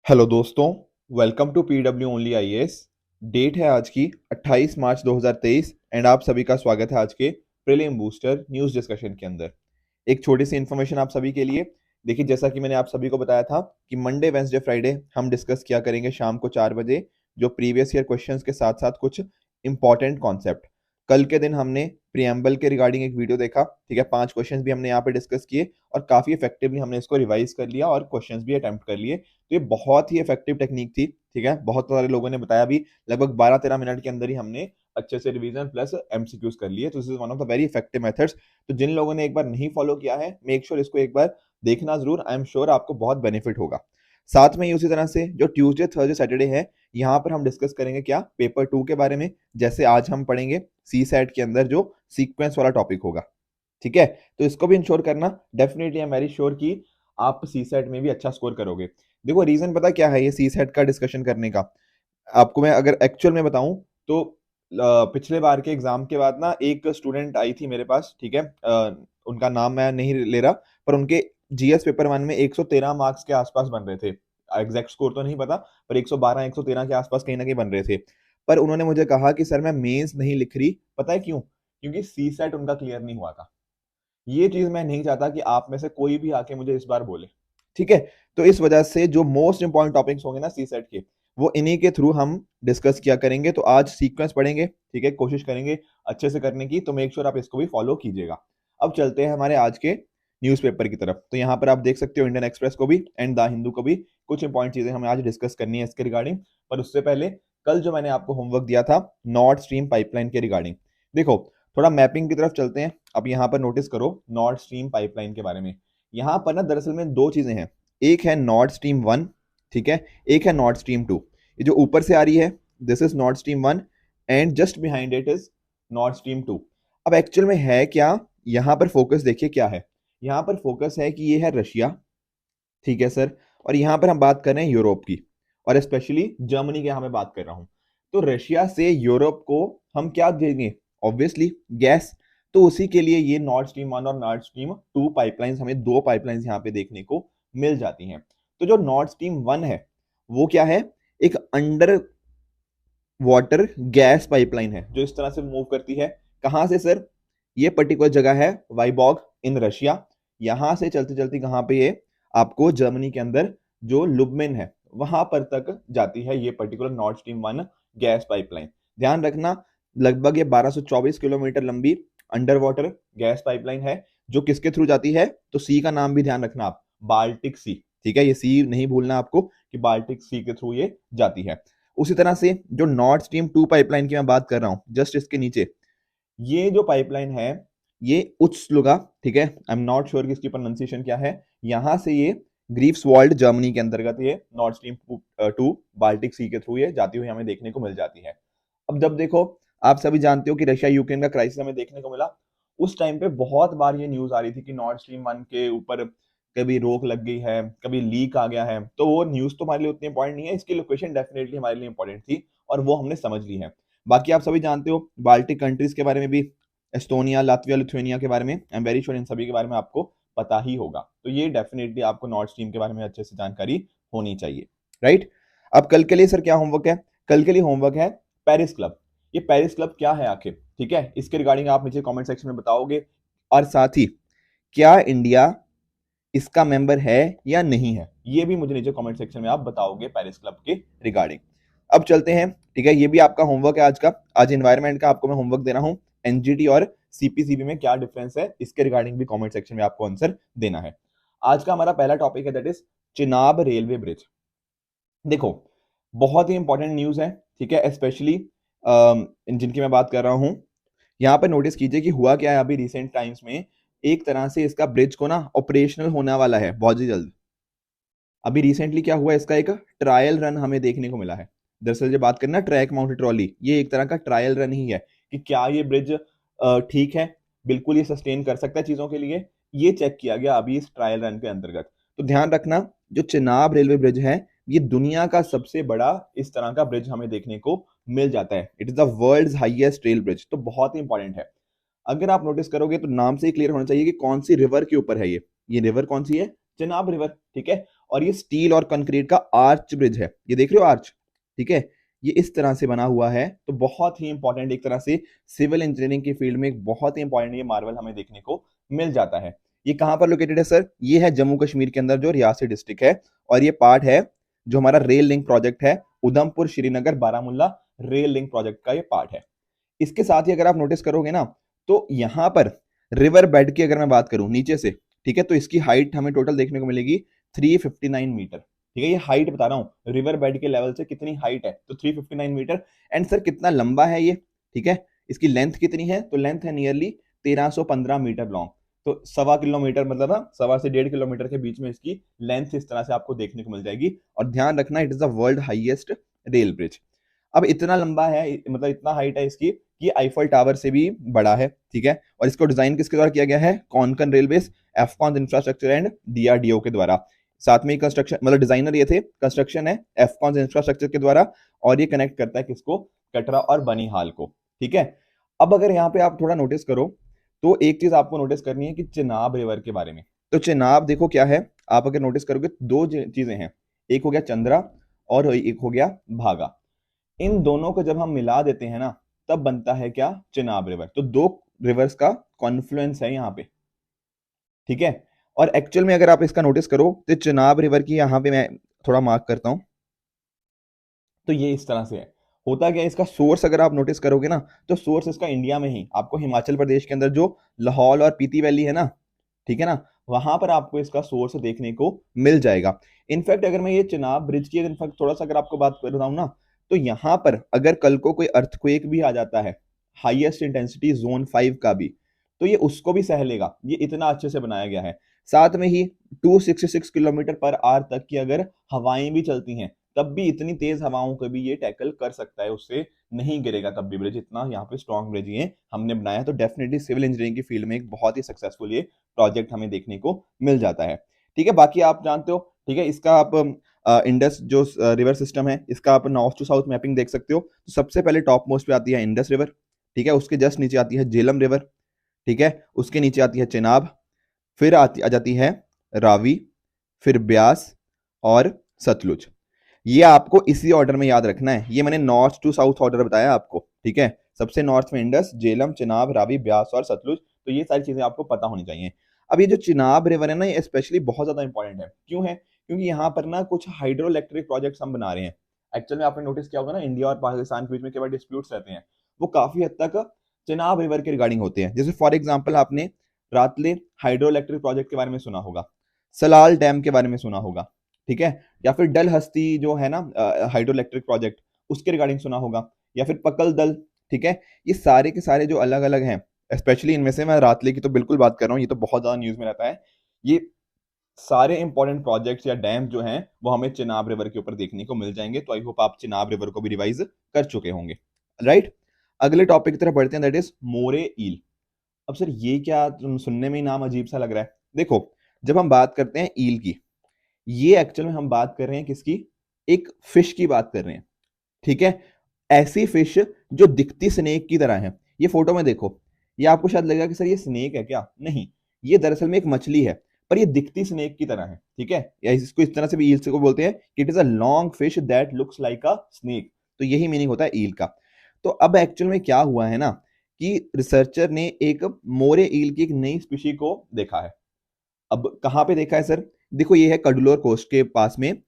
Hello दोस्तों, welcome to PW only IAS. Date है आज की 28 मार्च 2023 एंड आप सभी का स्वागत है आज के प्रीलिम बूस्टर न्यूज़ डिस्कशन के अंदर। एक छोटी सी इन्फॉर्मेशन आप सभी के लिए। देखिए, जैसा कि मैंने आप सभी को बताया था कि मंडे वेंसडे फ्राइडे हम डिस्कस किया करेंगे शाम को 4 बजे, जो प्रीवियस ईयर क्वेश्चंस के साथ साथ कुछ इंपॉर्टेंट कॉन्सेप्ट। कल के दिन हमने प्रियम्बल के रिगार्डिंग एक वीडियो देखा, ठीक है। 5 क्वेश्चंस भी हमने यहाँ पे डिस्कस किए और काफी इफेक्टिवली हमने इसको रिवाइज कर लिया और क्वेश्चंस भी अटेम्प्ट कर लिए। तो ये बहुत ही इफेक्टिव टेक्निक थी, ठीक है। बहुत सारे लोगों ने बताया भी, लगभग 12-13 मिनट के अंदर ही हमने अच्छे से रिवीजन प्लस एमसीक्यूज कर लिए। तो this is one of the very effective methods. तो जिन लोगों ने एक बार नहीं फॉलो किया है, मेक श्योर इसको एक बार देखना जरूर। आई एम श्योर आपको बहुत बेनिफिट होगा। साथ में ही उसी तरह से जो ट्यूसडे थर्सडे सैटरडे है, यहाँ पर हम डिस्कस करेंगे क्या, पेपर 2 के बारे में। जैसे आज हम पढ़ेंगे सी सेट के अंदर जो सीक्वेंस वाला टॉपिक होगा, ठीक है। तो इसको भी इंश्योर करना, definitely I am very sure कि आप सी सेट में भी अच्छा स्कोर करोगे। देखो, रीजन पता क्या है ये सी सेट का डिस्कशन करने का। आपको मैं अगर एक्चुअल में बताऊं तो पिछले बार के एग्जाम के बाद ना एक स्टूडेंट आई थी मेरे पास, ठीक है। उनका नाम मैं नहीं ले रहा, पर उनके जीएस पेपर 1 में 113 मार्क्स के आसपास बन रहे थे। एग्जैक्ट स्कोर तो नहीं पता, पर 112 113 के आसपास कहीं ना कहीं बन रहे थे। पर उन्होंने मुझे कहा कि सर मैं मेंस नहीं लिख रही। पता है क्यों? क्योंकि सी सेट उनका क्लियर नहीं हुआ था। ये चीज मैं नहीं चाहता कि आप में से कोई भी आके मुझे इस बार बोले, ठीक है। तो इस वजह से जो मोस्ट इंपॉर्टेंट टॉपिक्स होंगे ना सी सेट के, वो इन्हीं के थ्रू हम डिस्कस किया करेंगे। तो आज सीक्वेंस पढ़ेंगे, ठीक है। कोशिश करेंगे अच्छे से करने की, तो मेक श्योर आप इसको भी फॉलो कीजिएगा। अब चलते हैं हमारे आज के न्यूज़पेपर की तरफ। तो यहाँ पर आप देख सकते हो इंडियन एक्सप्रेस को भी एंड द हिंदू को भी। कुछ इंपॉर्टेंट चीजें हमें आज डिस्कस करनी है इसके रिगार्डिंग। पर उससे पहले कल जो मैंने आपको होमवर्क दिया था नॉर्थ स्ट्रीम पाइपलाइन के रिगार्डिंग, देखो थोड़ा मैपिंग की तरफ चलते हैं। अब यहाँ पर नोटिस करो नॉर्थ स्ट्रीम पाइपलाइन के बारे में। यहाँ पर ना दरअसल में दो चीजें हैं। एक है नॉर्थ स्ट्रीम 1, ठीक है। एक है नॉर्थ स्ट्रीम 2। ये जो ऊपर से आ रही है, this is north stream 1 and just behind it is north stream 2। अब एक्चुअल में है क्या, यहाँ पर फोकस देखिए क्या है। यहाँ पर फोकस है कि ये है रशिया, ठीक है सर। और यहाँ पर हम बात कर रहे हैं यूरोप की, और स्पेशली जर्मनी की यहाँ मैं बात कर रहा हूँ। तो रशिया से यूरोप को हम क्या देंगे? Obviously gas. तो उसी के लिए ये नॉर्थ स्ट्रीम 1 और नॉर्थ स्ट्रीम 2 पाइपलाइंस, हमें दो पाइपलाइंस यहाँ पे देखने को मिल जाती हैं। तो जो नॉर्थ स्ट्रीम 1 है वो क्या है? एक अंडर वाटर गैस पाइपलाइन है जो इस तरह से मूव करती है। कहां से सर? ये पर्टिकुलर जगह है वाइबॉग इन रशिया। यहां से चलती चलती कहां पे ये आपको जर्मनी के अंदर जो लुब्मेन है वहां पर तक जाती है ये particular north stream 1 gas pipeline. ध्यान रखना, लगभग ये 1224 किलोमीटर लंबी अंडर वाटर गैस पाइपलाइन है। जो किसके थ्रू जाती है? तो सी का नाम भी ध्यान रखना आप, बाल्टिक सी, ठीक है। ये सी नहीं भूलना आपको कि बाल्टिक सी के थ्रू ये जाती है। उसी तरह से जो नॉर्थ स्ट्रीम 2 पाइपलाइन की मैं बात कर रहा हूं, जस्ट इसके नीचे ये जो पाइपलाइन है ये उच्चलुगा, ठीक है। आई एम नॉट श्योर कि इसकी प्रोनाउंसिएशन क्या है। यहां से ये ग्रीफ्सवाल्ड जर्मनी के अंतर्गत ये नॉर्थ स्ट्रीम 2 बाल्टिक सी के थ्रू ये जाती हुई हमें देखने को मिल जाती है। अब जब देखो, आप सभी जानते हो कि रशिया यूक्रेन का क्राइसिस हमें देखने को मिला। उस टाइम पे बहुत बार ये न्यूज आ रही थी कि नॉर्थ स्ट्रीम 1 के ऊपर कभी रोक लग गई है, कभी लीक आ गया है। तो वो न्यूज तो हमारे लिए उतनी इंपॉर्टेंट नहीं है, इसकी लोकेशन डेफिनेटली हमारे लिए इंपॉर्टेंट थी और वो हमने समझ ली है। बाकी आप सभी जानते हो बाल्टिक कंट्रीज के बारे में भी, एस्टोनिया लात्विया लिथुआनिया के बारे में, I am very sure in सभी के बारे में आपको पता ही होगा। तो ये डेफिनेटली आपको नॉर्थ स्ट्रीम के बारे में अच्छे से जानकारी होनी चाहिए, राइट। अब कल के लिए सर क्या होमवर्क है? कल के लिए होमवर्क है पेरिस क्लब। ये पेरिस क्लब क्या है आखिर, ठीक है, इसके रिगार्डिंग आप मुझे कमेंट सेक्शन में बताओगे। और साथ ही क्या इंडिया इसका मेंबर है या नहीं है, ये भी मुझे नीचे कमेंट सेक्शन में आप बताओगे पेरिस क्लब के रिगार्डिंग। अब चलते हैं, ठीक है। ये भी आपका होमवर्क है आज का। आज एनवायरमेंट का आपको मैं होमवर्क दे रहा हूं। एनजीटी और सीपीसीबी में क्या डिफरेंस है, इसके रिगार्डिंग भी कमेंट सेक्शन में आपको आंसर देना है। आज का हमारा पहला टॉपिक है that is Chenab railway bridge. देखो, बहुत ही इंपॉर्टेंट न्यूज है, ठीक है। स्पेशली जिनकी मैं बात कर रहा हूं, यहाँ पर नोटिस कीजिए कि हुआ क्या है अभी रिसेंट टाइम्स में। एक तरह से इसका ब्रिज को ना ऑपरेशनल होने वाला है बहुत ही जल्द। अभी रिसेंटली क्या हुआ, इसका एक ट्रायल रन हमें देखने को मिला है। दरअसल जो बात करना ट्रैक माउंटेड ट्रॉली, ये एक तरह का ट्रायल रन ही है कि क्या ये ब्रिज ठीक है, बिल्कुल ये सस्टेन कर सकता है चीजों के लिए। ये चेक किया गया अभी इस ट्रायल रन के अंतर्गत। तो ध्यान रखना, जो चिनाब रेलवे ब्रिज है ये दुनिया का सबसे बड़ा इस तरह का ब्रिज हमें देखने को मिल जाता है। It is the world's highest rail bridge, तो बहुत ही इंपॉर्टेंट है। अगर आप नोटिस करोगे तो नाम से ही क्लियर होना चाहिए कि कौन सी रिवर के ऊपर है ये रिवर कौन सी है? चिनाब रिवर, ठीक है। और ये स्टील और कंक्रीट का आर्च ब्रिज है, ये देख रहे हो आर्च, ठीक है, ये इस तरह से बना हुआ है। तो बहुत ही इंपॉर्टेंट, एक तरह से सिविल इंजीनियरिंग की फील्ड में एक बहुत ही इंपॉर्टेंट ये मार्वल हमें देखने को मिल जाता है। ये कहां पर लोकेटेड है सर? ये है जम्मू कश्मीर के अंदर जो रियासी डिस्ट्रिक्ट है, और ये पार्ट है जो हमारा रेल लिंक प्रोजेक्ट है, Udhampur Srinagar Baramulla rail link project का ये पार्ट है। इसके साथ ही अगर आप नोटिस करोगे ना, तो यहां पर रिवर बेड की अगर मैं बात करूं नीचे से, ठीक है, तो इसकी हाइट हमें टोटल देखने को मिलेगी 359 मीटर, ठीक है, ये हाइट बता रहा हूं रिवर बेड के लेवल से कितनी हाइट है, तो 359 मीटर। एंड सर कितना लंबा है ये, ठीक है, इसकी लेंथ कितनी है, तो लेंथ है नियरली 1315 मीटर लॉन्ग, तो 1.25 किलोमीटर, मतलब 1.25 से 1.5 किलोमीटर के बीच में इसकी लेंथ इस तरह से आपको देखने को मिल जाएगी। और ध्यान रखना, it is the world highest rail bridge. अब इतना लंबा है, मतलब इतना हाइट है इसकी कि आईफल टावर से भी बड़ा है, ठीक है, और इसको डिजाइन किसके द्वारा किया गया है? Konkan railways, Afcons infrastructure and DRDO के द्वारा। साथ में कंस्ट्रक्शन, मतलब डिजाइनर ये थे, कंस्ट्रक्शन है एफकॉन इंफ्रास्ट्रक्चर के द्वारा, और ये कनेक्ट करता है किसको? कटरा और बनिहाल को, ठीक है। अब अगर यहाँ पे आप थोड़ा नोटिस करो, तो एक चीज आपको नोटिस करनी है कि चिनाब रिवर के बारे में। तो चिनाब देखो क्या है, आप अगर नोटिस करोगे दो चीजें हैं, एक हो गया चंद्रा और एक हो गया भागा। इन दोनों को जब हम मिला देते हैं ना, तब बनता है क्या? चिनाब रिवर। तो दो रिवर्स का कॉन्फ्लुएंस है यहाँ पे, ठीक है। और एक्चुअल में अगर आप इसका नोटिस करो, तो चिनाब रिवर की यहाँ पे मैं थोड़ा मार्क करता हूं, तो ये इस तरह से है। होता क्या है, इसका सोर्स अगर आप नोटिस करोगे ना, तो सोर्स इसका इंडिया में ही, आपको हिमाचल प्रदेश के अंदर जो लाहौल और पीती वैली है ना, ठीक है ना, वहां पर आपको इसका सोर्स देखने को मिल जाएगा। इनफैक्ट अगर मैं ये चिनाब ब्रिज की इनफैक्ट थोड़ा सा अगर आपको बात कर रहा हूं ना, तो यहां पर अगर कल को कोई अर्थक्वेक भी आ जाता है, हाईएस्ट इंटेंसिटी जोन 5 का भी, तो ये उसको भी सह लेगा, ये इतना अच्छे से बनाया गया है। साथ में ही 266 किलोमीटर पर आवर तक की अगर हवाएं भी चलती हैं, तब भी इतनी तेज हवाओं को भी ये टैकल कर सकता है, उससे नहीं गिरेगा तब भी ब्रिज, इतना यहाँ पे स्ट्रॉन्ग ब्रिज ये हमने बनाया। तो डेफिनेटली सिविल इंजीनियरिंग की फील्ड में एक बहुत ही सक्सेसफुल ये प्रोजेक्ट हमें देखने को मिल जाता है, ठीक है। बाकी आप जानते हो, ठीक है, इसका आप इंडस जो रिवर सिस्टम है, इसका आप नॉर्थ टू साउथ मैपिंग देख सकते हो। तो सबसे पहले टॉप मोस्ट पे आती है इंडस रिवर, ठीक है, उसके जस्ट नीचे आती है झेलम रिवर, ठीक है, उसके नीचे आती है चेनाब, फिर आ जाती है रावी, फिर ब्यास और सतलुज। ये आपको इसी ऑर्डर में याद रखना है, ये मैंने नॉर्थ टू साउथ ऑर्डर बताया आपको, ठीक है। सबसे नॉर्थ में इंडस, झेलम, चिनाब, रावी, ब्यास और सतलुज, तो ये सारी चीजें आपको पता होनी चाहिए। अब ये जो चिनाब रिवर है ना, ये स्पेशली बहुत ज्यादा इंपॉर्टेंट है। क्यों है? क्योंकि यहाँ पर ना कुछ हाइड्रो इलेक्ट्रिक प्रोजेक्ट्स हम बना रहे हैं। एक्चुअल में आपने नोटिस किया होगा ना, इंडिया और पाकिस्तान के बीच में कई बार डिस्प्यूट्स रहते हैं, वो काफी हद तक चिनाब रिवर के रिगार्डिंग होते हैं। जैसे फॉर एग्जाम्पल आपने रातले हाइड्रो इलेक्ट्रिक प्रोजेक्ट के बारे में सुना होगा, सलाल डैम के बारे में सुना होगा, ठीक है, या फिर डल हस्ती जो है ना हाइड्रो इलेक्ट्रिक प्रोजेक्ट, उसके रिगार्डिंग सुना होगा, या फिर पकल दल, ठीक है। ये सारे के सारे जो अलग अलग हैं, स्पेशली इनमें से मैं रातले की तो बिल्कुल बात कर रहा हूँ, ये तो बहुत ज्यादा न्यूज में रहता है। ये सारे इंपॉर्टेंट प्रोजेक्ट्स या डैम जो हैं वो हमें चिनाब रिवर के ऊपर देखने को मिल जाएंगे। तो आई होप आप चिनाब रिवर को भी रिवाइज कर चुके होंगे, राइट। अगले टॉपिक की तरफ बढ़ते हैं, दैट इज मोरे ईल। अब सर ये क्या, सुनने में ही नाम अजीब सा लग रहा है। देखो, जब हम बात करते हैं ईल की, ये एक्चुअल में हम बात कर रहे हैं किसकी? एक फिश की बात कर रहे हैं, ठीक है। ऐसी फिश जो दिखती स्नेक की तरह है। ये फोटो में देखो, ये आपको शायद लगेगा कि सर ये स्नेक है क्या? नहीं, ये दरअसल में एक मछली है, पर ये दिखती स्नेक की तरह है, ठीक है। या इसको इस तरह से भी ईल से को बोलते हैं कि it is a long fish that looks like a snake. तो यही मीनिंग होता है ईल का। तो अब एक्चुअल में क्या हुआ है ना, कि रिसर्चर ने एक मोरे ईल की एक नई स्पीशी को देखा है। अब कहां पे देखा है सर? देखो, ये है कडुलोर कोस्ट के पास में,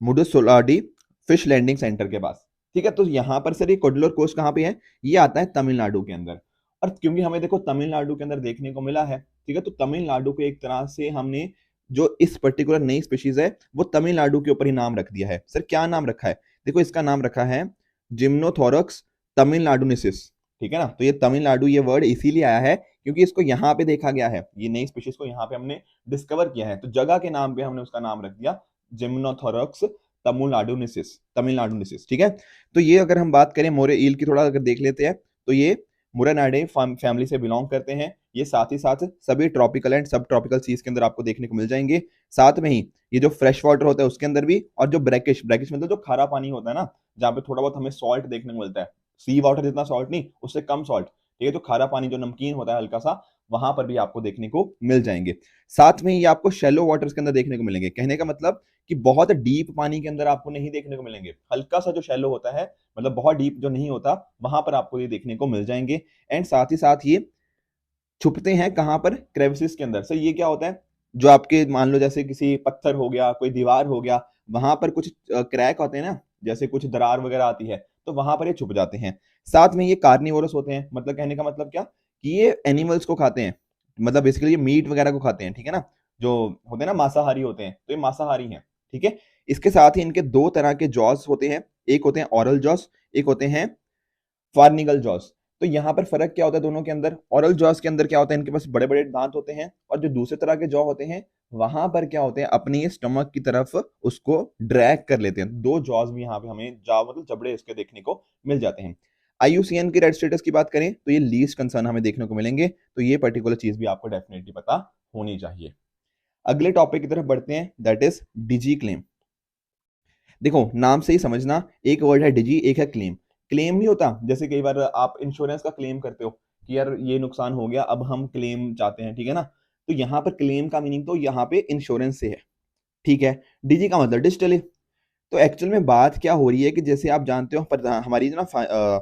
मुडुसोलाडी फिश लैंडिंग सेंटर के पास, ठीक है। तो यहां पर सर ये कडुलोर कोस्ट कहां पे है? ये आता है तमिलनाडु के अंदर। और क्योंकि हमें देखो तमिलनाडु के अंदर देखने को मिला है, ठीक है, तो तमिलनाडु को एक तरह से हमने जो इस पर्टिकुलर नई स्पीशीज है वो तमिलनाडु के ऊपर ही नाम रख दिया है। सर क्या नाम रखा है? देखो, इसका नाम रखा है जिम्नोथोरक्स तमिलनाडुनिसिस, ठीक है ना। तो ये तमिलनाडु ये वर्ड इसीलिए आया है क्योंकि इसको यहाँ पे देखा गया है, ये नई स्पीशीज को यहाँ पे हमने डिस्कवर किया है, तो जगह के नाम पे हमने उसका नाम रख दिया जिम्नोथोरक्स तमिलनाडुनिसिस, ठीक है। तो ये अगर हम बात करें मोरे ईल की, थोड़ा अगर देख लेते हैं, तो ये मुरानाइडे फैमिली से बिलोंग करते हैं। ये साथ ही साथ सभी ट्रॉपिकल एंड सब ट्रॉपिकल सीज के अंदर आपको देखने को मिल जाएंगे। साथ में ही ये जो फ्रेश वाटर होता है उसके अंदर भी, और जो ब्रैकिश ब्रैकिश मतलब जो खारा पानी होता है ना, जहाँ पे थोड़ा बहुत हमें सॉल्ट देखने को मिलता है, सी वाटर जितना सॉल्ट नहीं, उससे कम सॉल्ट, ठीक है, तो खारा पानी जो नमकीन होता है हल्का सा, वहां पर भी आपको देखने को मिल जाएंगे। साथ में ये आपको शैलो वाटर्स के अंदर देखने को मिलेंगे। कहने का मतलब कि बहुत डीप पानी के अंदर आपको नहीं देखने को मिलेंगे, हल्का सा जो शैलो होता है, मतलब बहुत डीप जो नहीं होता, वहां पर आपको ये देखने को मिल जाएंगे। एंड साथ ही साथ ये छुपते हैं कहां पर, क्रेविसिस के अंदर। सो ये क्या होता है, जो आपके मान लो जैसे किसी पत्थर हो गया, कोई दीवार हो गया, वहां पर कुछ क्रैक होते हैं ना, जैसे कुछ दरार वगैरह आती है, तो वहां पर ये छुप जाते हैं। साथ में ये कार्निवोरस होते हैं, मतलब कहने का मतलब क्या, कि ये एनिमल्स को खाते हैं, मतलब बेसिकली ये मीट वगैरह को खाते हैं, ठीक है ना, जो होते हैं ना मांसाहारी होते हैं, तो ये मांसाहारी हैं, ठीक है। इसके साथ ही इनके दो तरह के जॉस होते हैं, एक होते हैं ऑरल जॉस, एक होते हैं फार्निगल जॉस। तो यहाँ पर फर्क क्या होता है दोनों के अंदर, ऑरल जॉस के अंदर क्या होता है, इनके पास बड़े बड़े दांत होते हैं, और जो दूसरे तरह के जॉ होते हैं, वहां पर क्या होते हैं, अपनी स्टमक की तरफ उसको ड्रैग कर लेते हैं। दो जॉज भी यहाँ पे हमें जॉ मतलब जबड़े इसके देखने को मिल जाते हैं। आईयूसीएन की रेड स्टेटस की बात करें तो ये लीस्ट कंसर्न हमें देखने को मिलेंगे, तो ये पर्टिकुलर चीज भी आपको डेफिनेटली पता होनी चाहिए। अगले टॉपिक की तरफ बढ़ते हैं, दैट इज डिजी क्लेम। देखो नाम से ही समझना, एक वर्ड है डिजी, एक है क्लेम। क्लेम नहीं होता, जैसे कई बार आप इंश्योरेंस का क्लेम करते हो कि यार ये नुकसान हो गया, अब हम क्लेम चाहते हैं, ठीक है ना, तो यहाँ पर क्लेम का मीनिंग तो यहाँ पे इंश्योरेंस से है, ठीक है। डीजी का मतलब डिजिटली। तो एक्चुअल में बात क्या हो रही है कि जैसे आप जानते हो हमारी जो ना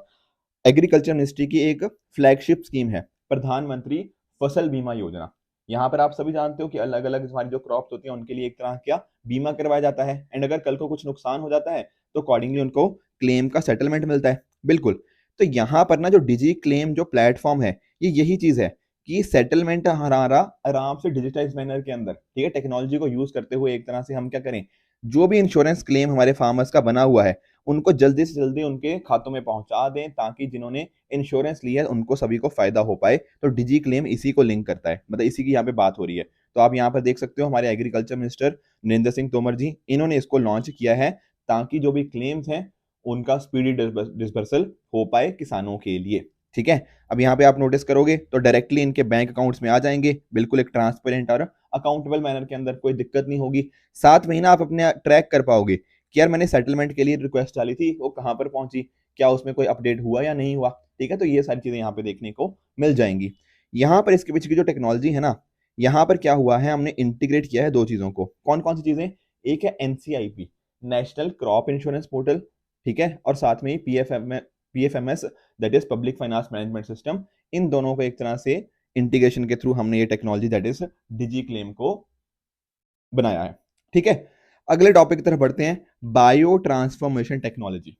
एग्रीकल्चर मिनिस्ट्री की एक फ्लैगशिप स्कीम है, प्रधानमंत्री फसल बीमा योजना। यहाँ पर आप सभी जानते हो कि अलग अलग हमारी जो क्रॉप्स होती है उनके लिए एक तरह का बीमा करवाया जाता है, एंड अगर कल को कुछ नुकसान हो जाता है तो अकॉर्डिंगली उनको क्लेम का सेटलमेंट मिलता है, बिल्कुल। तो यहाँ पर ना जो डिजी क्लेम जो प्लेटफॉर्म है, ये यही चीज है कि सेटलमेंट हमारा आराम से डिजिटाइज मैनर के अंदर, ठीक है, टेक्नोलॉजी को यूज करते हुए एक तरह से हम क्या करें, जो भी इंश्योरेंस क्लेम हमारे फार्मर्स का बना हुआ है उनको जल्दी से जल्दी उनके खातों में पहुंचा दें, ताकि जिन्होंने इंश्योरेंस लिया है उनको सभी को फायदा हो पाए। तो डिजी क्लेम इसी को लिंक करता है, मतलब इसी की यहाँ पे बात हो रही है। तो आप यहाँ पर देख सकते हो हमारे एग्रीकल्चर मिनिस्टर नरेंद्र सिंह तोमर जी, इन्होंने इसको लॉन्च किया है ताकि जो भी क्लेम्स हैं उनका स्पीडी डिस्बर्सल हो पाए किसानों के लिए, ठीक है। अब यहाँ पे आप नोटिस करोगे तो डायरेक्टली इनके बैंक अकाउंट्स में आ जाएंगे, बिल्कुल एक ट्रांसपेरेंट और अकाउंटेबल मैनर के अंदर, कोई दिक्कत नहीं होगी। साथ में ही ना आप अपने ट्रैक कर पाओगे कि यार मैंने सेटलमेंट के लिए रिक्वेस्ट डाली थी, वो कहाँ पर पहुंची, क्या उसमें कोई अपडेट हुआ या नहीं हुआ, ठीक है। तो ये सारी चीजें यहाँ पे देखने को मिल जाएंगी। यहाँ पर इसके पीछे की जो टेक्नोलॉजी है ना, यहाँ पर क्या हुआ है, हमने इंटीग्रेट किया है दो चीजों को। कौन कौन सी चीजें, एक है NCIP, national crop insurance portal, ठीक है, और साथ में ही PFMS, that is public finance management system. इन दोनों को एक तरह से इंटीग्रेशन के थ्रू हमने ये technology that is DigiClaim को बनाया है, ठीक है। अगले टॉपिक की तरफ बढ़ते हैं, बायो ट्रांसफॉर्मेशन टेक्नोलॉजी।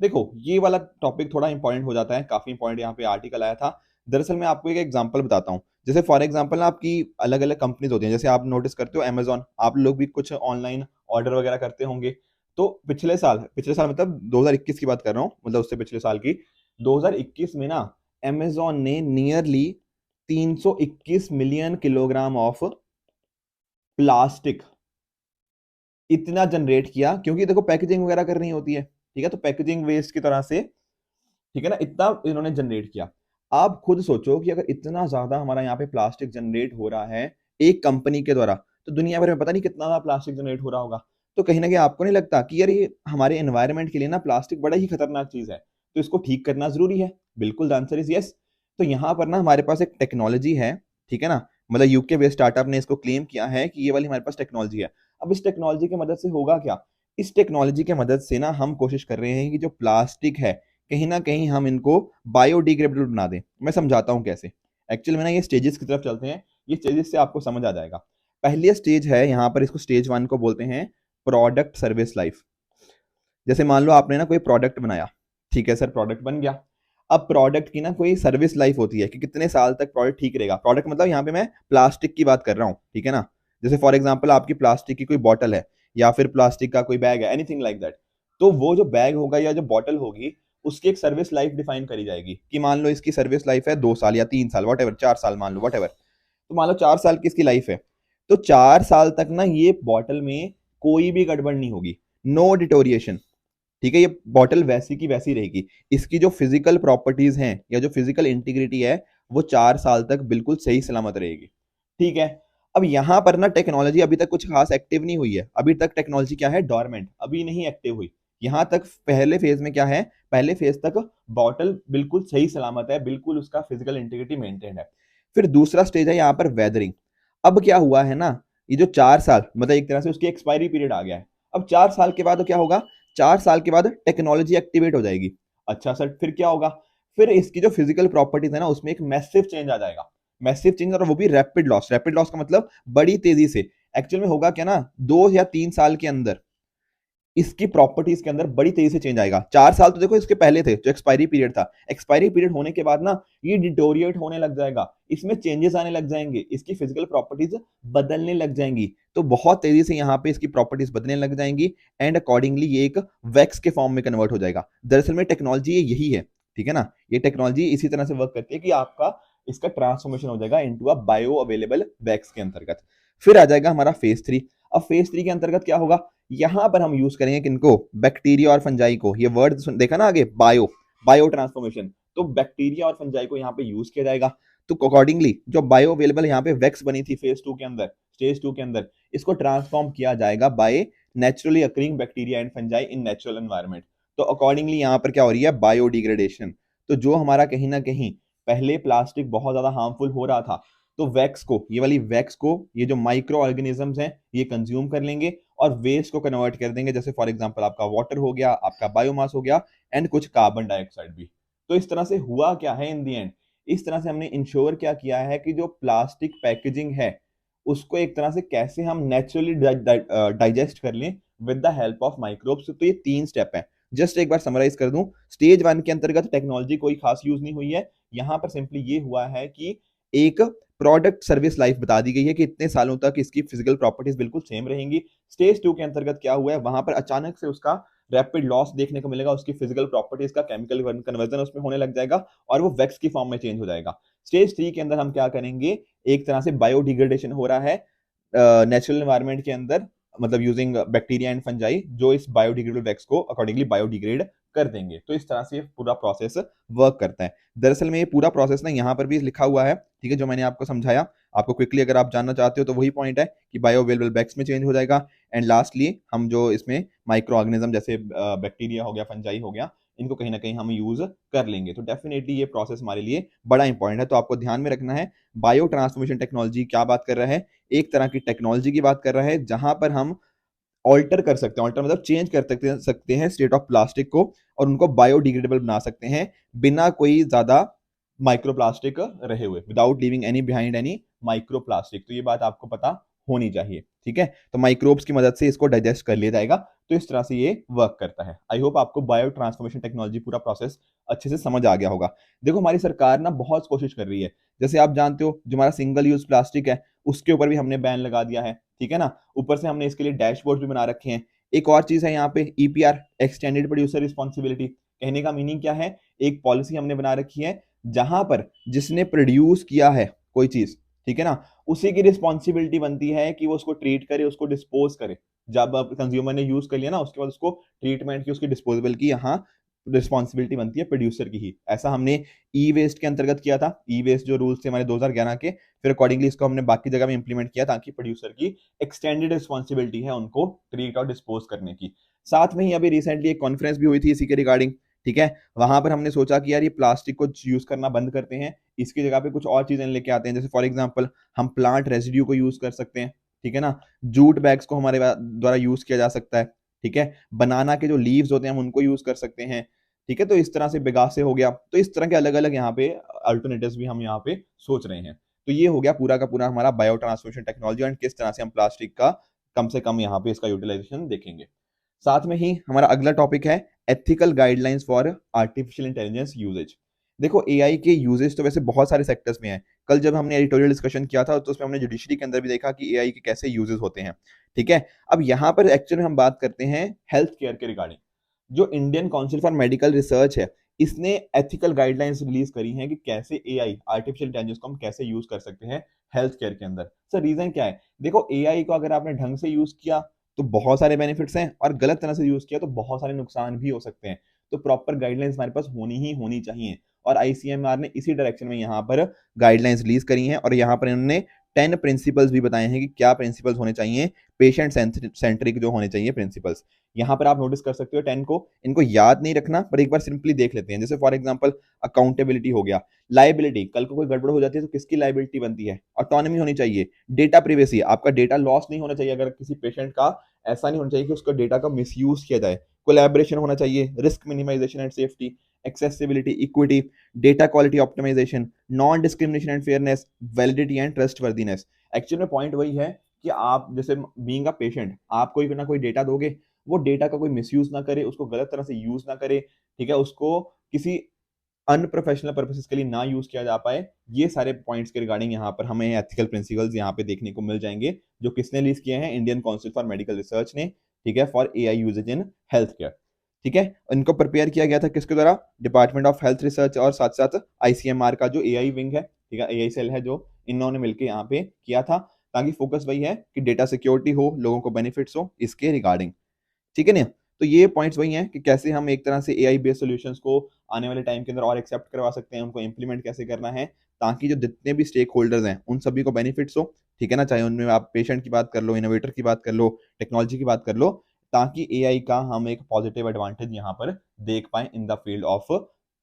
देखो ये वाला टॉपिक थोड़ा इंपॉर्टेंट हो जाता है, काफी इंपॉर्टेंट यहाँ पे आर्टिकल आया था। दरअसल मैं आपको एक एग्जांपल बताता हूँ। जैसे फॉर एग्जांपल ना आपकी अलग अलग कंपनीज होती हैं, जैसे आप नोटिस करते हो अमेजॉन, आप लोग भी कुछ ऑनलाइन ऑर्डर वगैरह करते होंगे। तो पिछले साल मतलब 2021 की बात कर रहा हूँ, मतलब उससे पिछले साल की, 2021 में ना अमेजॉन ने nearly 321 million kilogram of plastic इतना जनरेट किया, क्योंकि देखो पैकेजिंग वगैरह करनी होती है, ठीक है, तो पैकेजिंग वेस्ट की तरह से, ठीक है ना, इतना इन्होंने जनरेट किया। आप खुद सोचो कि अगर इतना ज्यादा हमारा यहाँ पे प्लास्टिक जनरेट हो रहा है एक कंपनी के द्वारा, तो दुनिया भर में पता नहीं कितना ज्यादा प्लास्टिक जनरेट हो रहा होगा। तो कहीं ना कहीं आपको नहीं लगता कि यार ये हमारे एनवायरनमेंट के लिए ना प्लास्टिक बड़ा ही खतरनाक चीज है, तो इसको ठीक करना जरूरी है? बिल्कुल, द आंसर इज यस। तो यहाँ पर ना हमारे पास एक टेक्नोलॉजी है, ठीक है ना, मतलब यूके बेस्ड स्टार्टअप ने इसको क्लेम किया है कि ये वाली हमारे पास टेक्नोलॉजी है। अब इस टेक्नोलॉजी की मदद से होगा क्या, इस टेक्नोलॉजी की मदद से ना हम कोशिश कर रहे हैं कि जो प्लास्टिक है कहीं ना कहीं हम इनको बायोडिग्रेडेबल बना दें। मैं समझाता हूँ कैसे। एक्चुअली में ना ये स्टेजेस की तरफ चलते हैं, ये स्टेजेस से आपको समझ आ जाएगा। पहली स्टेज है यहाँ पर, इसको स्टेज 1 को बोलते हैं प्रोडक्ट सर्विस लाइफ। जैसे मान लो आपने ना कोई प्रोडक्ट बनाया, ठीक है सर, प्रोडक्ट बन गया। अब प्रोडक्ट की ना कोई सर्विस लाइफ होती है कि कितने साल तक प्रोडक्ट ठीक रहेगा। प्रोडक्ट मतलब यहाँ पे मैं प्लास्टिक की बात कर रहा हूँ, ठीक है ना। जैसे फॉर एग्जांपल आपकी प्लास्टिक की कोई बॉटल है या फिर प्लास्टिक का कोई बैग है, एनीथिंग लाइक दैट। तो वो जो बैग होगा या जो बॉटल होगी उसकी एक सर्विस लाइफ डिफाइन करी जाएगी कि मान लो इसकी सर्विस लाइफ है 2 साल या 3 साल, वट एवर, 4 साल मान लो, वट एवर। तो मान लो 4 साल की इसकी लाइफ है, तो 4 साल तक ना ये बॉटल में कोई भी गड़बड़ नहीं होगी, नो डिटोरिएशन, ठीक है। ये बॉटल वैसी की वैसी रहेगी, इसकी जो फिजिकल प्रॉपर्टीज हैं या जो फिजिकल इंटीग्रिटी है वो 4 साल तक बिल्कुल सही सलामत रहेगी, ठीक है। अब यहां पर ना टेक्नोलॉजी अभी तक कुछ खास एक्टिव नहीं हुई है, अभी तक टेक्नोलॉजी क्या है, डॉर्मेंट, अभी नहीं एक्टिव हुई। यहाँ तक पहले फेज में क्या है, पहले फेज तक बॉटल बिल्कुल सही सलामत है, बिल्कुल उसका फिजिकल इंटीग्रिटी मेंटेन है। फिर दूसरा स्टेज है यहाँ पर वेदरिंग। अब क्या हुआ है ना, ये जो 4 साल मतलब एक तरह से उसकी एक्सपायरी पीरियड आ गया है। अब 4 साल के बाद क्या होगा, 4 साल के बाद टेक्नोलॉजी एक्टिवेट हो जाएगी। अच्छा सर फिर क्या होगा, फिर इसकी जो फिजिकल प्रॉपर्टीज है ना उसमें एक मैसिव चेंज आ जाएगा, मैसिव चेंज, और वो भी रैपिड लॉस। रैपिड लॉस का मतलब बड़ी तेजी से। एक्चुअल में होगा क्या ना, 2 या 3 साल के अंदर इसकी प्रॉपर्टीज के अंदर बड़ी तेजी से चेंज आएगा। 4 साल तो देखो इसके पहले थे जो एक्सपायरी पीरियड था, एक्सपायरी पीरियड होने के बाद ना ये डिटोरिएट होने लग जाएगा, इसमें चेंजेस आने लग जाएंगे, इसकी फिजिकल प्रॉपर्टीज बदलने लग जाएंगी। तो बहुत तेजी से यहाँ पे इसकी प्रॉपर्टीज बदलने लग जाएंगी एंड अकॉर्डिंगली ये एक वैक्स के फॉर्म में कन्वर्ट हो जाएगा। दरअसल में टेक्नोलॉजी ये यही है, ठीक है ना, ये टेक्नोलॉजी इसी तरह से वर्क करती है कि आपका इसका ट्रांसफॉर्मेशन हो जाएगा into a bio available wax के अंतर्गत। फिर आ जाएगा हमारा फेज 3। अब फेज 3 के अंतर्गत क्या होगा, यहां पर हम यूज करेंगे किनको, बैक्टीरिया और फंजाई को। ये वर्ड देखा ना आगे, बायो, बायो ट्रांसफॉर्मेशन, तो बैक्टीरिया और फंजाई को यहाँ पे यूज किया जाएगा। तो अकॉर्डिंगली जो बायो अवेलेबल यहाँ पे वैक्स बनी थी फेज 2 के अंदर, स्टेज 2 के अंदर, इसको ट्रांसफॉर्म किया जाएगा by naturally occurring bacteria and fungi in natural environment. तो अकॉर्डिंगली यहाँ पर क्या हो रही है, बायोडिग्रेडेशन। तो जो हमारा कहीं ना कहीं पहले प्लास्टिक बहुत ज्यादा हार्मफुल हो रहा था, तो वैक्स को, ये वाली वैक्स को ये जो माइक्रो ऑर्गेनिजम्स हैं ये कंज्यूम कर लेंगे और वेस्ट को कन्वर्ट कर देंगे। जैसे फॉर एग्जांपल आपका वाटर हो गया, आपका बायोमास हो गया एंड कुछ कार्बन डाइऑक्साइड भी। तो इस तरह से हुआ क्या है इन दी एंड, इस तरह से हमने इंश्योर क्या किया है कि जो प्लास्टिक पैकेजिंग है उसको एक तरह से कैसे हम नेचुरली डाइजेस्ट कर लें with the help of microbes. तो ये 3 स्टेप है। जस्ट एक बार समराइज कर दूं, स्टेज 1 के अंतर्गत टेक्नोलॉजी कोई खास यूज नहीं हुई है, यहां पर सिंपली ये हुआ है कि एक प्रोडक्ट सर्विस लाइफ बता दी गई है कि इतने सालों तक इसकी फिजिकल प्रॉपर्टीज बिल्कुल सेम रहेंगी। स्टेज 2 के अंतर्गत क्या हुआ है, वहां पर अचानक से उसका रैपिड लॉस देखने को मिलेगा, उसकी फिजिकल प्रॉपर्टीज का केमिकल कन्वर्जन उसमें होने लग जाएगा और वो वैक्स की फॉर्म में चेंज हो जाएगा। स्टेज 3 के अंदर हम क्या करेंगे, एक तरह से बायोडिग्रेडेशन हो रहा है नेचुरल एनवायरनमेंट के अंदर, मतलब यूजिंग बैक्टीरिया एंड फंजाई, जो इस बायोडिग्रेडेबल वैक्स को अकॉर्डिंगली बायोडिग्रेड कर देंगे। तो इस तरह से ये पूरा प्रोसेस वर्क करता है। दरअसल में ये पूरा प्रोसेस ना यहाँ पर भी लिखा हुआ है, ठीक है, जो मैंने आपको समझाया। आपको क्विकली अगर आप जानना चाहते हो तो वही पॉइंट है कि बायो अवेलेबल वैक्स में चेंज हो जाएगा एंड लास्टली हम जो इसमें माइक्रो ऑर्गेनिज्म जैसे बैक्टीरिया हो गया, फंजाई हो गया, इनको कहीं ना कहीं हम यूज कर लेंगे। तो डेफिनेटली ये प्रोसेस हमारे लिए बड़ा इंपॉर्टेंट है। तो आपको ध्यान में रखना है, बायो ट्रांसफॉर्मेशन टेक्नोलॉजी क्या बात कर रहा है, एक तरह की टेक्नोलॉजी की बात कर रहा है जहां पर हम ऑल्टर कर सकते हैं, ऑल्टर मतलब चेंज कर सकते हैं स्टेट ऑफ प्लास्टिक को और उनको बायोडिग्रेडेबल बना सकते हैं बिना कोई ज्यादा माइक्रोप्लास्टिक रहे हुए, without leaving any behind any microplastic. तो ये बात आपको पता होनी चाहिए, ठीक है। तो माइक्रोब्स की मदद से इसको डाइजेस्ट कर लिया जाएगा। तो इस तरह से ये वर्क करता है। आई होप आपको बायो ट्रांसफॉर्मेशन टेक्नोलॉजी पूरा प्रोसेस अच्छे से समझ आ गया होगा। देखो हमारी सरकार ना बहुत कोशिश कर रही है, जैसे आप जानते हो जो हमारा सिंगल यूज प्लास्टिक है उसके ऊपर भी हमने बैन लगा दिया है, ठीक है ना। ऊपर से हमने इसके लिए डैशबोर्ड भी बना रखे हैं। एक और चीज है यहाँ पे, ईपीआर, एक्सटेंडेड प्रोड्यूसर रिस्पॉन्सिबिलिटी। कहने का मीनिंग क्या है, एक पॉलिसी हमने बना रखी है जहां पर जिसने प्रोड्यूस किया है कोई चीज, ठीक है ना, उसी की रिस्पॉन्सिबिलिटी बनती है कि वो उसको ट्रीट करे, उसको डिस्पोज करे। जब कंज्यूमर ने यूज कर लिया ना उसके बाद उसको ट्रीटमेंट की, उसकी डिस्पोजेबल की यहाँ रिस्पॉन्सिबिलिटी बनती है प्रोड्यूसर की ही। ऐसा हमने ई वेस्ट के अंतर्गत किया था। ई वेस्ट जो रूल्स थे हमारे 2011 के, फिर अकॉर्डिंगली इसको हमने बाकी जगह में इंप्लीमेंट किया ताकि प्रोड्यूसर की एक्सटेंडेड रिस्पॉन्सिबिलिटी है उनको ट्रीट और डिस्पोज करने की। साथ में ही अभी रिसेंटली एक कॉन्फ्रेंस भी हुई थी इसी के रिगार्डिंग, ठीक है। वहां पर हमने सोचा कि यार ये प्लास्टिक को यूज करना बंद करते हैं, इसकी जगह पे कुछ और चीजें लेके आते हैं। जैसे फॉर एग्जांपल हम प्लांट रेजिड्यू को यूज कर सकते हैं, ठीक है ना, जूट बैग्स को हमारे द्वारा यूज किया जा सकता है, ठीक है, बनाना के जो लीव्स होते हैं हम उनको यूज कर सकते हैं, ठीक है। तो इस तरह से बेगासे हो गया, तो इस तरह के अलग अलग यहाँ पे अल्टरनेटिव्स भी हम यहाँ पे सोच रहे हैं। तो ये हो गया पूरा का पूरा हमारा बायो ट्रांसफॉर्मेशन टेक्नोलॉजी एंड किस तरह से हम प्लास्टिक का कम से कम यहाँ पे इसका यूटिलाइजेशन देखेंगे। साथ में ही हमारा अगला टॉपिक है ethical guidelines for artificial intelligence usages. देखो एआई के यूजेज तो वैसे बहुत सारे सेक्टर्स में है। कल जब हमने एडिटोरियल डिस्कशन किया था तो उसमें हमने जुडिशरी के अंदर भी देखा कि एआई के कैसे यूजेस होते हैं, ठीक है। अब यहाँ पर एक्चुअली हम बात करते हैं हेल्थ केयर के रिगार्डिंग। जो Indian council for medical research है, इसने एथिकल गाइडलाइंस रिलीज करी हैं कि कैसे एआई, आर्टिफिशियल इंटेलिजेंस को हम कैसे यूज कर सकते हैं हेल्थ केयर के अंदर। सर रीजन क्या है, देखो एआई को अगर आपने ढंग से यूज किया तो बहुत सारे बेनिफिट्स हैं और गलत तरह से यूज किया तो बहुत सारे नुकसान भी हो सकते हैं। तो प्रॉपर गाइडलाइंस हमारे पास होनी चाहिए और आईसीएमआर ने इसी डायरेक्शन में यहाँ पर गाइडलाइंस रिलीज करी हैं और यहाँ पर इन्होंने 10 प्रिंसिपल्स भी बताए हैं कि क्या प्रिंसिपल्स होने चाहिए, पेशेंट सेंट्रिक जो होने चाहिए प्रिंसिपल्स। यहाँ पर आप नोटिस कर सकते हो 10 को, इनको याद नहीं रखना पर एक बार सिंपली देख लेते हैं। जैसे फॉर एग्जांपल अकाउंटेबिलिटी हो गया, लाइबिलिटी, कल को कोई गड़बड़ हो जाती है तो किसकी लाइबिलिटी बनती है, ऑटोनॉमी होनी चाहिए, डेटा प्रिवेसी, आपका डेटा लॉस नहीं होना चाहिए, अगर किसी पेशेंट का ऐसा नहीं होना चाहिए कि उसका डेटा का मिसयूज किया जाए, कोलैबोरेशन होना चाहिए, risk minimisation and safety, accessibility, equity, data quality optimisation, non discrimination and fairness, validity and trustworthiness. Actually में पॉइंट वही है कि आप जैसे बीइंग अ पेशेंट आप कोई ना कोई डेटा दोगे, वो डेटा का कोई मिसयूज ना करे, उसको गलत तरह से यूज ना करे, ठीक है, उसको किसी अनप्रोफेशनल पर्पसेस के लिए ना यूज किया जा पाए। ये सारे पॉइंट्स के रिगार्डिंग यहाँ पर हमें एथिकल प्रिंसिपल्स यहाँ पे देखने को मिल जाएंगे, जो किसने लिस्ट किए हैं, Indian council for medical research ने, ठीक है, for AI usages in health care. ठीक है, इनको प्रिपेयर किया गया था किसके द्वारा, डिपार्टमेंट ऑफ हेल्थ रिसर्च और साथ साथ आईसीएमआर का जो एआई विंग है, ठीक है, एआई सेल है, जो इन्होंने मिलकर यहाँ पे किया था, ताकि फोकस वही है कि डेटा सिक्योरिटी हो, लोगों को बेनिफिट्स हो इसके रिगार्डिंग। ठीक है ना। तो ये पॉइंट्स वही हैं कि कैसे हम एक तरह से एआई बेस्ड सॉल्यूशंस को आने वाले टाइम के अंदर और एक्सेप्ट करवा सकते हैं, उनको इंप्लीमेंट कैसे करना है, ताकि जो जितने भी स्टेक होल्डर्स हैं उन सभी को बेनिफिट्स हो। ठीक है ना, चाहे उनमें आप पेशेंट की बात कर लो, इनोवेटर की बात कर लो, टेक्नोलॉजी की बात कर लो, ताकि एआई का हम एक पॉजिटिव एडवांटेज यहाँ पर देख पाए in the field of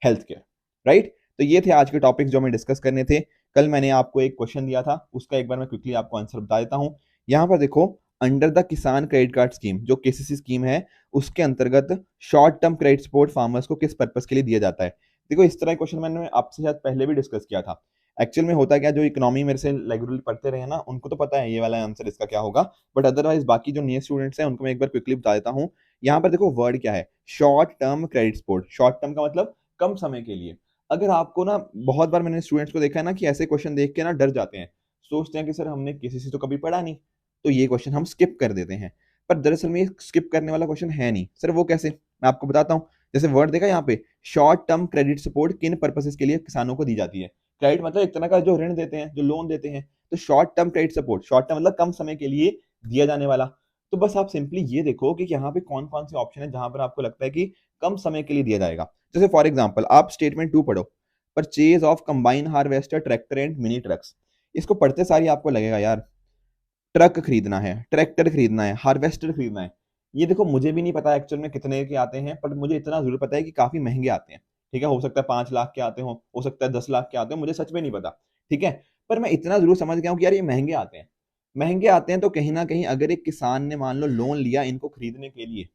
health care. Right, तो ये थे आज के टॉपिक्स जो हमें डिस्कस करने थे। कल मैंने आपको एक क्वेश्चन दिया था, उसका एक बार मैं क्विकली आपको आंसर बता देता हूँ। यहाँ पर देखो, अंडर द किसान क्रेडिट कार्ड स्कीम, जो केसीसी स्कीम है, उसके अंतर्गत short term credit support farmers को किस पर्पस के लिए दिया जाता है। देखो, इस तरह क्वेश्चन मैंने आपसे शायद पहले भी डिस्कस किया था। एक्चुअल में होता क्या, जो इकोनॉमी मेरे से रेगुलरली पढ़ते रहे ना, उनको तो पता है ये वाला आंसर इसका क्या होगा, बट अदरवाइज बाकी जो नए स्टूडेंट्स हैं उनको मैं एक बार क्विकली बता देता हूँ। यहाँ पर देखो वर्ड क्या है, short term credit support. Short term का मतलब कम समय के लिए। अगर आपको ना, बहुत बार मैंने स्टूडेंट्स को देखा है ना कि ऐसे क्वेश्चन देख के ना डर जाते हैं, सोचते हैं कि सर हमने केसीसी तो कभी पढ़ा नहीं, तो ये क्वेश्चन हम स्किप कर देते हैं। पर दरअसल में ये स्किप करने वाला क्वेश्चन है नहीं सर। वो कैसे, मैं आपको बताता हूँ। जैसे वर्ड देखा यहाँ पे, शॉर्ट टर्म क्रेडिट सपोर्ट किन पर्पसेस के लिए किसानों को दी जाती है। क्रेडिट मतलब एक तरह का जो ऋण देते हैं, जो लोन देते हैं। तो short term credit support, short term मतलब कम समय के लिए दिया जाने वाला। तो बस आप सिंपली ये देखो कि यहाँ पे कौन कौन से ऑप्शन है जहां पर आपको लगता है कि कम समय के लिए दिया जाएगा। जैसे फॉर एग्जाम्पल आप स्टेटमेंट 2 पढ़ो, purchase of combine harvester tractor and mini trucks. इसको पढ़ते सारी आपको लगेगा यार ट्रक खरीदना है, ट्रैक्टर खरीदना है, हार्वेस्टर खरीदना है। ये देखो, मुझे भी नहीं पता एक्चुअल में कितने के आते हैं, पर मुझे इतना जरूर पता है कि काफी महंगे आते हैं। ठीक है, हो सकता है 5 लाख के आते हो सकता है 10 लाख के आते हो, मुझे सच में नहीं पता। ठीक है, पर मैं इतना जरूर समझ गया हूँ कि यार ये महंगे आते हैं। महंगे आते हैं तो कहीं ना कहीं अगर एक किसान ने मान लो लोन लिया इनको खरीदने के लिए,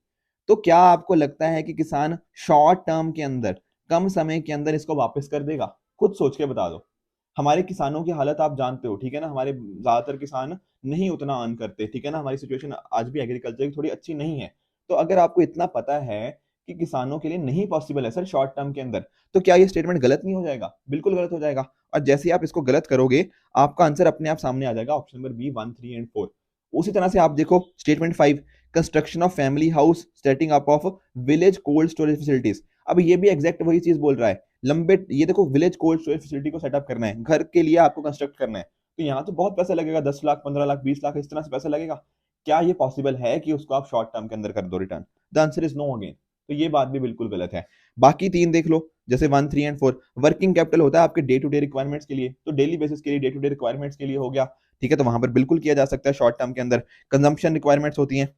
तो क्या आपको लगता है कि किसान शॉर्ट टर्म के अंदर, कम समय के अंदर इसको वापस कर देगा? खुद सोच के बता दो। हमारे किसानों की हालत आप जानते हो, ठीक है ना, हमारे ज्यादातर किसान नहीं उतना अर्न करते, ठीक है ना, हमारी सिचुएशन आज भी एग्रीकल्चर की थोड़ी अच्छी नहीं है। तो अगर आपको इतना पता है कि किसानों के लिए नहीं पॉसिबल है सर शॉर्ट टर्म के अंदर, तो क्या ये स्टेटमेंट गलत नहीं हो जाएगा? बिल्कुल गलत हो जाएगा। और जैसे ही आप इसको गलत करोगे, आपका आंसर अपने आप सामने आ जाएगा, ऑप्शन नंबर बी 1, 3 एंड 4। उसी तरह से आप देखो statement 5, construction of family house, setting up of village cold storage facilities. अब ये भी एग्जैक्ट वही चीज बोल रहा है, लंबे, ये देखो विलेज कोल्ड स्टोरेज फैसिलिटी को सेटअप करना है, घर के लिए आपको कंस्ट्रक्ट करना है, तो यहाँ तो बहुत पैसा लगेगा, 10 लाख, 15 लाख, 20 लाख, इस तरह से पैसा लगेगा। क्या ये पॉसिबल है कि उसको आप शॉर्ट टर्म के अंदर कर दो return? The answer is no again. तो ये बात भी बिल्कुल गलत है। बाकी 3 देख लो, जैसे 1, 3 एंड 4। वर्किंग कैपिटल होता है आपके डे टू डे रिक्वायरमेंट्स के लिए, तो डेली बेसिस के लिए, डे टू डे रिक्वायरमेंट्स के लिए हो गया। ठीक है, तो वहां पर बिल्कुल किया जा सकता है शॉर्ट टर्म के अंदर। कंजम्पशन रिक्वायरमेंट्स होती हैं,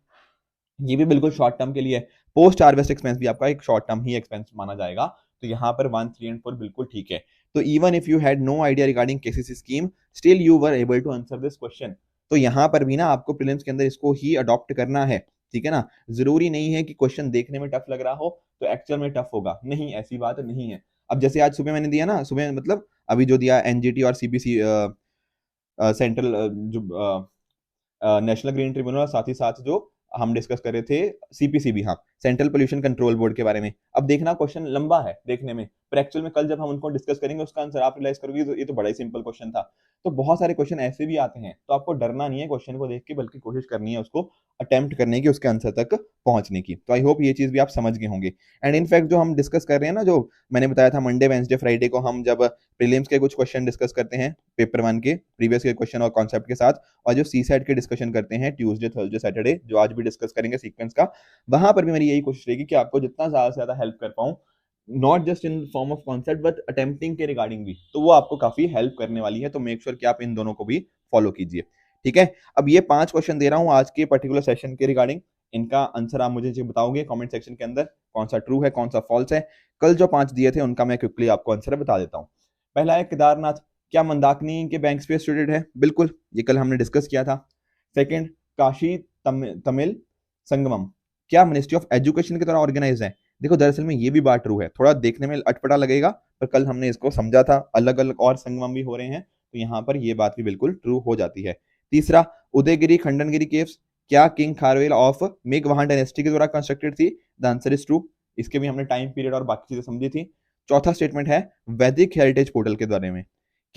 ये भी बिल्कुल शॉर्ट टर्म के लिए है। पोस्ट हार्वेस्ट एक्सपेंस भी आपका एक शॉर्ट टर्म ही एक्सपेंस माना जाएगा। तो यहाँ पर 1, 3 एंड 4 बिल्कुल ठीक है। तो even if you had no idea regarding KCC scheme, still you were able to answer this question. तो यहाँ पर भी ना आपको प्रीलिम्स के अंदर इसको ही अडॉप्ट करना है। ठीक है ना, जरूरी नहीं है कि क्वेश्चन देखने में टफ लग रहा हो तो एक्चुअल में टफ होगा, नहीं, ऐसी बात नहीं है। अब जैसे आज सुबह मैंने दिया ना, सुबह मतलब अभी जो दिया एनजीटी और सीपीसी सेंट्रल जो नेशनल ग्रीन ट्रिब्यूनल, और साथ ही साथ जो हम डिस्कस कर रहे थे सीपीसीबी, हाँ, सेंट्रल पोल्यूशन कंट्रोल बोर्ड के बारे में। अब देखना क्वेश्चन लंबा है देखने में, पर एक्चुअल में कल जब हम उनको डिस्कस करेंगे उसका आंसर आप रियलाइज करोगे तो ये तो बड़ा ही सिंपल क्वेश्चन था। तो बहुत सारे क्वेश्चन ऐसे भी आते हैं, तो आपको डरना नहीं है क्वेश्चन को देख के, बल्कि कोशिश करनी है उसको अटेम्प्ट करने की, उसके आंसर तक पहुंचने की। तो आई होप ये चीज भी आप समझ गए होंगे। एंड इनफैक्ट जो हम डिस्कस कर रहे हैं ना, जो मैंने बताया था मंडे, वेंसडे, फ्राइडे को हम जब प्रीलिम्स के कुछ क्वेश्चन डिस्कस करते हैं, पेपर 1 के प्रीवियस के क्वेश्चन और कॉन्सेप्ट के साथ, और जो सी सेट के डिस्कशन करते हैं ट्यूसडे, थर्सडे, सैटरडे, जो आज भी डिस्कस करेंगे सीक्वेंस का, वहां पर भी मेरी यही कोशिश रहेगी कि आपको जितना ज्यादा से ज्यादा हेल्प कर पाऊं, not just in form of concept but attempting के रिगार्डिंग भी, तो वो आपको काफी हेल्प करने वाली है। तो मेक श्योर कि आप इन दोनों को भी फॉलो कीजिए। ठीक है, अब ये 5 क्वेश्चन दे रहा हूं आज के पर्टिकुलर सेशन के रिगार्डिंग। इनका आंसर आप मुझे बताओगे कमेंट सेक्शन के अंदर, कौन सा ट्रू है कौन सा फॉल्स है। कल जो 5 दिए थे उनका मैं क्विकली आपको आंसर बता देता हूं। पहला है केदारनाथ, क्या मंदाकिनी के बैंक स्पेस सिचुएटेड है? बिल्कुल, ये कल हमने डिस्कस किया था। सेकंड, काशी तमिल संगमम, क्या मिनिस्ट्री ऑफ एजुकेशन के द्वारा ऑर्गेनाइज है? देखो दरअसल में ये भी बात ट्रू है, थोड़ा देखने में अटपटा लगेगा पर कल हमने इसको समझा था, अलग अलग और संगमम भी हो रहे हैं, तो यहाँ पर ये बात भी बिल्कुल ट्रू हो जाती है। तीसरा, उदयगिरी खंडनगिरी केव्स, क्या किंग खारवेल ऑफ मेघवाहन डायनेस्टी के द्वारा कंस्ट्रक्टेड थी? The answer is true. इसके भी हमने टाइम पीरियड और बाकी चीजें समझी थी। चौथा स्टेटमेंट है वैदिक हेरिटेज पोर्टल के बारे में,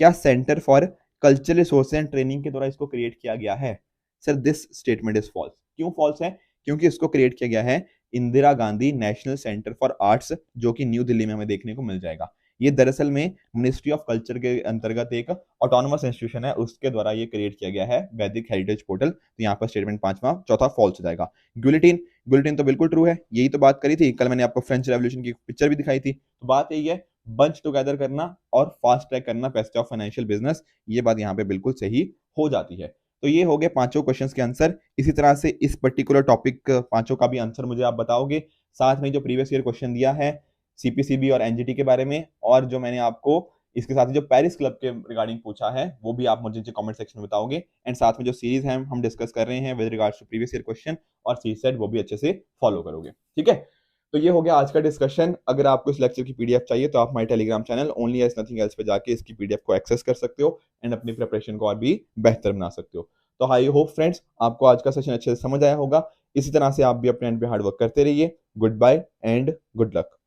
क्या centre for cultural resource and training के द्वारा इसको क्रिएट किया गया है? Sir this statement is false. क्यों फॉल्स है? क्योंकि इसको क्रिएट किया गया है Indira Gandhi national centre for arts, जो कि न्यू दिल्ली में हमें देखने को मिल जाएगा। ये दरअसल में मिनिस्ट्री ऑफ कल्चर के अंतर्गत एक ऑटोनोमस इंस्टीट्यूशन है, उसके द्वारा ये क्रिएट किया गया है वैदिक हेरिटेज पोर्टल। तो यहाँ पर स्टेटमेंट चौथा फॉल्स हो जाएगा। ग्युलिटीन, ग्युलिटीन तो बिल्कुल ट्रू है, यही तो बात करी थी कल, मैंने आपको फ्रेंच रेवोल्यूशन की पिक्चर भी दिखाई थी। तो बात यही है, बंच टुगेदर करना और फास्ट ट्रैक करना पैसेज ऑफ फाइनेंशियल बिजनेस, ये बात यहाँ पे बिल्कुल सही हो जाती है। तो ये हो गए पांचों क्वेश्चंस के आंसर। इसी तरह से इस पर्टिकुलर टॉपिक पांचों का भी आंसर मुझे आप बताओगे, साथ में जो प्रीवियस ईयर क्वेश्चन दिया है सीपीसीबी और एनजीटी के बारे में, और जो मैंने आपको इसके साथ ही जो पेरिस क्लब के रिगार्डिंग पूछा है वो भी आप मुझे कमेंट सेक्शन में बताओगे। एंड साथ में जो सीरीज है हम डिस्कस कर रहे हैं with regards to previous year question और सी सेट, वो भी अच्छे से फॉलो करोगे। ठीक है, तो ये हो गया आज का डिस्कशन। अगर आपको इस लेक्चर की पीडीएफ चाहिए तो आप हमारे Telegram channel only as nothing else पे जाके इसकी पीडीएफ को एक्सेस कर सकते हो एंड अपनी प्रिपरेशन को और भी बेहतर बना सकते हो। तो आई होप फ्रेंड्स आपको आज का सेशन अच्छे से समझ आया होगा। इसी तरह से आप भी अपने एंड पे हार्ड वर्क करते रहिए। Goodbye and good luck.